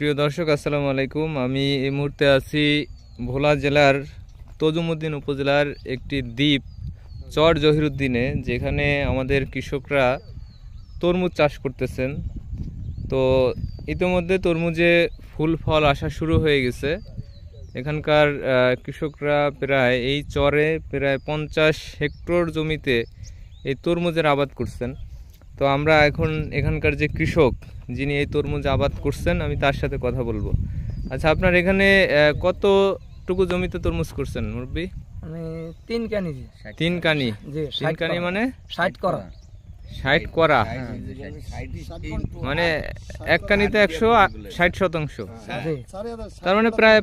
প্রিয় দর্শক আসসালামু আলাইকুম। আমি এই মুহূর্তে আছি ভোলা জেলার তজুমুদ্দিন উপজেলার একটি দ্বীপ চর জহিরুদ্দিনে, যেখানে আমাদের কৃষকরা তরমুজ চাষ করতেছেন। তো ইতিমধ্যে তরমুজে ফুল ফল আসা শুরু হয়ে গেছে। এখানকার কৃষকরা প্রায় এই চরে প্রায় 50 হেক্টর জমিতে এই তরমুজের আবাদ করছেন। তো আমরা এখন এখানকার যে কৃষক যিনি এই তরমুজ আবাদ করছেন আমি তার সাথে কথা বলবো। আচ্ছা, আপনার এখানে কতটুকু জমিতে তরমুজ করছেন মুরব্বী? আমি 3 কানি। 3 কানি? জি। 3 কানি মানে 60 করা। 60 করা মানে এক কানিতে 160%। তার মানে প্রায়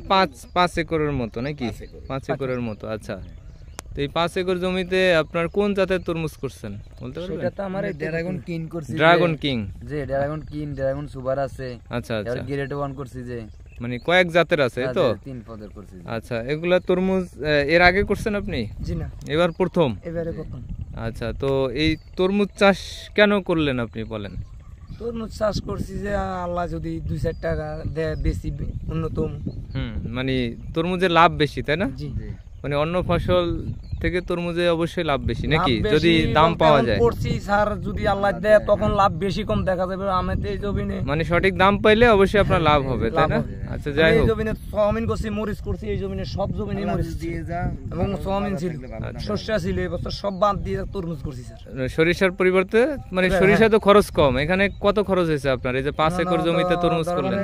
5 একরের মতো নাকি? 5 একরের মতো। আচ্ছা, তো এই 5 একর জমিতে আপনার কোন জাতের তরমুজ করছেন বলতে পারবেন? সেটা তো আমার ড্রাগন কিং করছি। Dragon king? জি, ড্রাগন কিং, ড্রাগন সুপার আছে। আচ্ছা আচ্ছা, গ্রেড 1 করছি। যে মানে কয়েক জাতের আছে তো? 3 পদের করছি। আচ্ছা, এগুলা তরমুজ এর আগে করছেন আপনি? জি না, এবার প্রথম? এবারে প্রথম। আচ্ছা, তো এই তরমুজ চাষ কেন করলেন আপনি বলেন? তরমুজ চাষ করছি যে আল্লাহ যদি 2-4 টাকা দেয় বেশি উন্নতম। মানে তরমুজের লাভ বেশি, তাই না? জি। মানে অন্য ফসল থেকে তরমুজে অবশ্যই লাভ বেশি নাকি, যদি দাম পাওয়া যায়? করছি স্যার, যদি আল্লাহ দেয় তখন লাভ বেশি কম দেখা যাবে। আমাদের এই জমিনে মানে সঠিক দাম পাইলে অবশ্যই আপনার লাভ হবে, তাই না? আচ্ছা, যাই হোক, এই জমিনে সোয়াবিন করছি, মরিচ করছি। এই জমিনে সব জমিনে মরিচ দিয়ে যা এবং সোয়াবিন ছিল, শস্য ছিল। এবছর সব বাদ দিয়ে তরমুজ করছি স্যার। সরিষার পরিবর্তে মানে সরিষা তো খরচ কম। এখানে কত খরচ হয়েছে আপনার এই যে 5 একর জমিতে তরমুজ করলেন?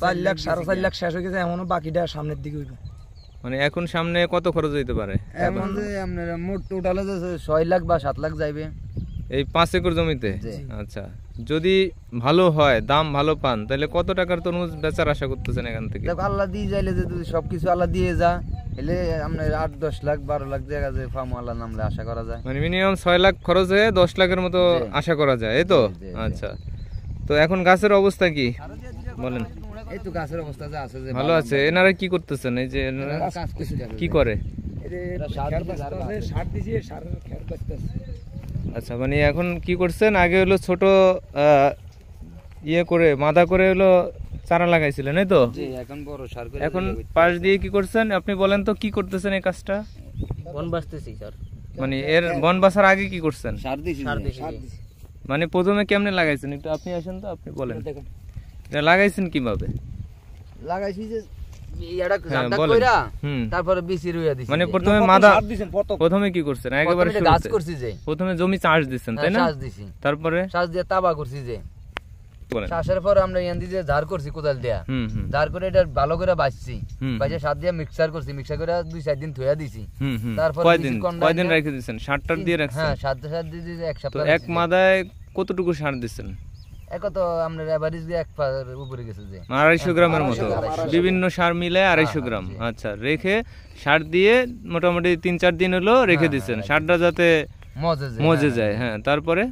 4 লাখ 4.5 লাখ শেষ হয়ে গেছে। এখনো বাকিটা সামনের দিকে হইবে। মানে এখন সামনে কত খরচ হইতে পারে? এখন যে আপনার মোট টোটালে 6 লাখ বা 7 লাখ যাইবে এই 5 একর জমিতে। আচ্ছা, যদি ভালো হয়, দাম ভালো পান, তাহলে কত টাকার তরমুজ বেচার আশা করতেছেন এখান থেকে? আল্লাহ দিয়ে যাইলে যে সবকিছু আল্লাহ দিয়ে যা এলে আপনার 8-10 লাখ 12 লাখ জায়গা যে ফার্ম আল্লাহ নামলে আশা করা যায়। মানে মিনিমাম 6 লাখ খরচ হয়ে 10 লাখের মতো আশা করা যায়, এই তো? আচ্ছা, তো এখন গাছের অবস্থা কি বলেন? এই তো গাছের অবস্থা যা আছে যে ভালো আছে। এনারা কি করতেছেন? এই যে কি করে? আচ্ছা, মানে এখন কি করছেন? আগে হলো ছোট ইয়ে করে মাদা করে হলো চারা লাগাইছিলেন, এই তো? এখন বড় সার করে এখন পাশ দিয়ে কি করছেন আপনি বলেন তো? কি করতেছেন এই কাজটা? বন বাছতেছি স্যার। মানে এর বন বাছার আগে কি করছেন? সার দিছি। মানে প্রথমে কেমনে লাগাইছেন একটু আপনি আসেন তো, আপনি বলেন এটা লাগাইছেন কিভাবে? লাগাইছি যে ইয়াটা জানটা কইরা তারপরে বিচি রুইয়া দিছি। মানে প্রথমে মাদা প্রথমে কি করছেন? একেবারে গাছ করছি যে প্রথমে জমি চাষ দিবেন, তাই না? চাষ দিছি, তারপরে চাষ দিয়ে তাবা করছি। যে বলেন চাষের পর আমরা ইয়ান দিয়ে ঝাড় করছি কোদাল দিয়া। ঝাড় করে এটা ভালো করে বাছছি, বাজে সার দিয়ে মিক্সার করছি। মিক্সার করে 2-4 দিন থইয়া দিছি। তারপর কয়দিন রেখে দিবেন? সারটার দিয়ে রাখছেন? হ্যাঁ, সার দিয়ে এক সপ্তাহ। এক মাদায় কতটুকু সার দিবেন? তো আমরা এভারেজ দিয়ে 1 পার উপরে গেছে যে 250 গ্রামের মতো, বিভিন্ন সার মিলে 250 গ্রাম। আচ্ছা, রেখে সার দিয়ে মোটামুটি 3-4 দিন হলো রেখে দিচ্ছেন সারটা যাতে মজে যায়। হ্যাঁ, তারপরে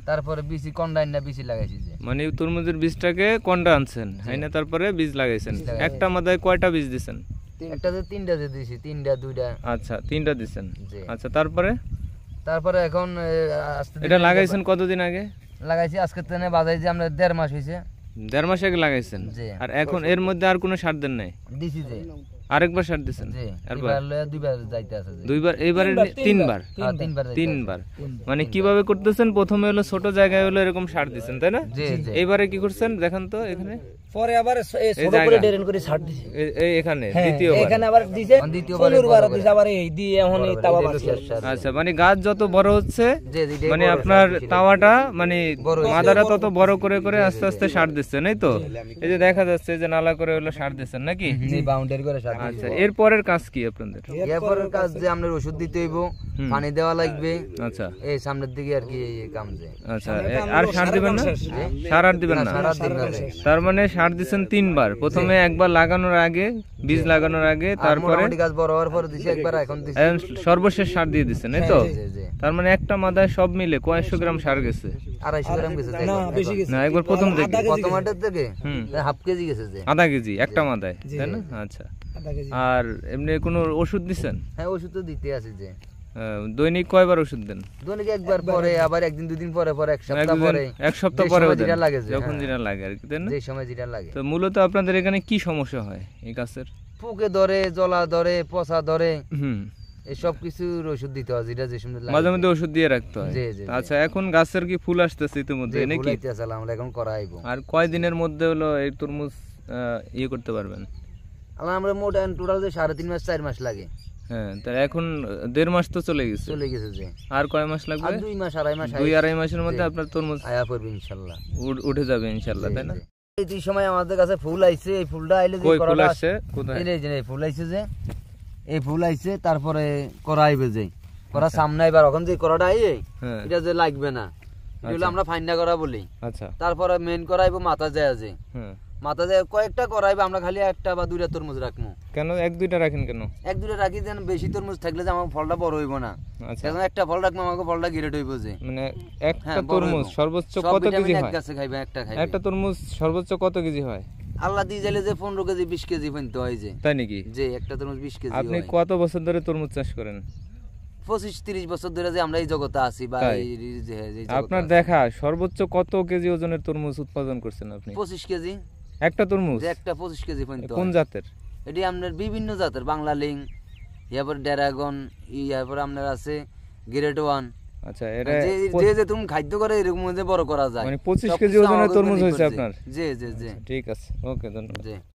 বিচি কন্ডাইন না বিচি লাগাইছি। যে মানে তরমুজের বীজটাকে কন্ডা আনছেন, হ্যাঁ না? তারপরে বীজ লাগাইছেন। একটা মাদায় কয়টা বীজ দিবেন? একটাতে 3টা দিয়েছি, 3টা 2টা। আচ্ছা, 3টা দিবেন। আচ্ছা, তারপরে এখন এটা লাগাইছেন কতদিন আগে? লাগাইছি আজকে তেনে বাজাই যে আমরা 1.5 মাস হইছে। 1.5 মাস আগে লাগাইছেন? আর এখন এর মধ্যে আর কোনো সার দেন নাই? দিছি। যে আরেকবার সার দিবেন? দুইবার যাইতে আছে। দুইবার? এইবারে 3বার? 3বার। মানে কিভাবে করতেছেন? প্রথমে হলো ছোট জায়গায় হলো এরকম সার দিবেন, তাই না? এইবারে কি করছেন দেখেন তো এখানে? পরে আবার ছোট করে ড্রেন করে সার দিছি এই এখানে। দ্বিতীয়বার এখানে আবার দিবেন? দ্বিতীয়বার দিছি আবার এই দিয়ে এখন এই তাওয়া বাঁচছে। আচ্ছা, মানে গাছ যত বড় হচ্ছে মানে আপনার তাওয়াটা মানে মাদাটা তত বড় করে করে আস্তে আস্তে সার দিচ্ছেন, এই তো? এই যে দেখা যাচ্ছে যে নালা করে হলো সার দিচ্ছেন নাকি? বাউন্ডারি করে সার। আচ্ছা, এর পরের কাজ কি আপনাদের? এরপরের কাজ যে আমরা ওষুধ দিতে হইব, পানি দেওয়া লাগবে। আচ্ছা, এই সামনের দিকে আর কি এই কাম। যে আচ্ছা, আর সার দিবেন না? সার আর দিবেন না? তার মানে সার দিবেন 3বার। প্রথমে একবার লাগানোর আগে, বীজ লাগানোর আগে, তারপরে গাছ বড় হওয়ার পরে দিছি একবার, এখন দিছি সর্বশেষ সার দিয়ে দিবেন, এই তো? তার মানে একটা মাদায় সব মিলে কয়শো গ্রাম সার গেছে? 250 গ্রাম গেছে। না, বেশি গেছে না, একবার প্রথম থেকে প্রথমটার থেকে হাফ কেজি গেছে। যে আধা কেজি একটা মাদায়, তাই না? আচ্ছা, আর এমনি কোনো ওষুধ দিছেন? হ্যাঁ, ওষুধ তো দিতে আছে। যে দৈনিক কয়বার ওষুধ দেন? দৈনিক একবার পরে, আবার একদিন দুদিন পরে, পরে এক সপ্তাহ পরে, এক সপ্তাহ পরে যেটা লাগে, যখন যেটা লাগে আর কি, তাই না? যে সময় যেটা লাগে। তো মূলত আপনাদের এখানে কি সমস্যা হয় এই গাছের? পোকে ধরে, জলা ধরে, পচা ধরে, হুম, এই সব কিছুর ওষুধ দিতে হয়, যেটা যে সময় লাগে। মাঝে মধ্যে ওষুধ দিয়ে রাখতে হয়। জি, জি, জি। আচ্ছা, এখন গাছের কি ফুল আসতেছে ইতিমধ্যে নাকি? ফুলাইতে আছে, আমরা এখন করাইবো। আর কয় দিনের মধ্যে হলো এই তরমুজ ইয়ে করতে পারবেন? আমরা মোট টোটাল যে 3.5 মাস 4 মাস লাগে। হ্যাঁ, তাহলে এখন 1.5 মাস তো চলে গেছে। যে আর কয় মাস লাগবে? আর 2 মাস 2.5 মাস, 2-2.5 মাসের মধ্যে আপনার তরমুজ আয়া পড়বে ইনশাআল্লাহ, উঠে যাবে ইনশাআল্লাহ, তাই না? এই সময় আমাদের কাছে ফুল আইছে, এই ফুলটা আইলে যে কই ফুল করাটা আসছে? কোথায়? এই যে ফুল আইছে, যে এই ফুল আইছে, তারপরে করাইবে, যে করা সামনে এবার এখন যে করাটা আই, এটা যে লাগবে না, এটা হলো আমরা ফাইন্ডা করা বলি। আচ্ছা, তারপরে মেন করাইবো মাথা যায়, যে হ্যাঁ, মাথা যায় কয়েকটা করাইবো, আমরা খালি একটা বা দুইটা তরমুজ রাখবো। কেন 1-2টা রাখেন কেন? 1-2টা রাখি, যেন বেশি তরমুজ থাকলে যে আমার ফলটা বড় হইব না। আচ্ছা, এখন একটা ফল রাখবো, আমাকে ফলটা গিরেট হইব, যে মানে একটা তরমুজ সর্বোচ্চ কত কেজি হয়? গাছে খাইবে, একটা খাইবে। একটা তরমুজ সর্বোচ্চ কত কেজি হয়? আল্লাহ দিয়ে যাইলে যে 15 কেজি 20 কেজি পর্যন্ত হয়, যে তাই নাকি? যে একটা তরমুজ 20 কেজি। আপনি কত বছর ধরে তরমুজ চাষ করেন? 25-30 বছর ধরে যে আমরা এই জগতে আছি, বা আপনার দেখা সর্বোচ্চ কত কেজি ওজনের তরমুজ উৎপাদন করছেন আপনি? 25 কেজি একটা তরমুজ? যে একটা 25 কেজি পর্যন্ত। কোন জাতের? এটি আপনার বিভিন্ন জাতের, বাংলা লিং, এরপর ড্রাগন, এরপর আপনার আছে গ্রেড 1। আচ্ছা, এটা যে তুমি খাদ্য করে এরকম বড় করা যায়, মানে 25 কেজি ওজনের তরমুজ হয়েছে আপনার? জি জি জি, ঠিক আছে, ওকে, ধন্যবাদ।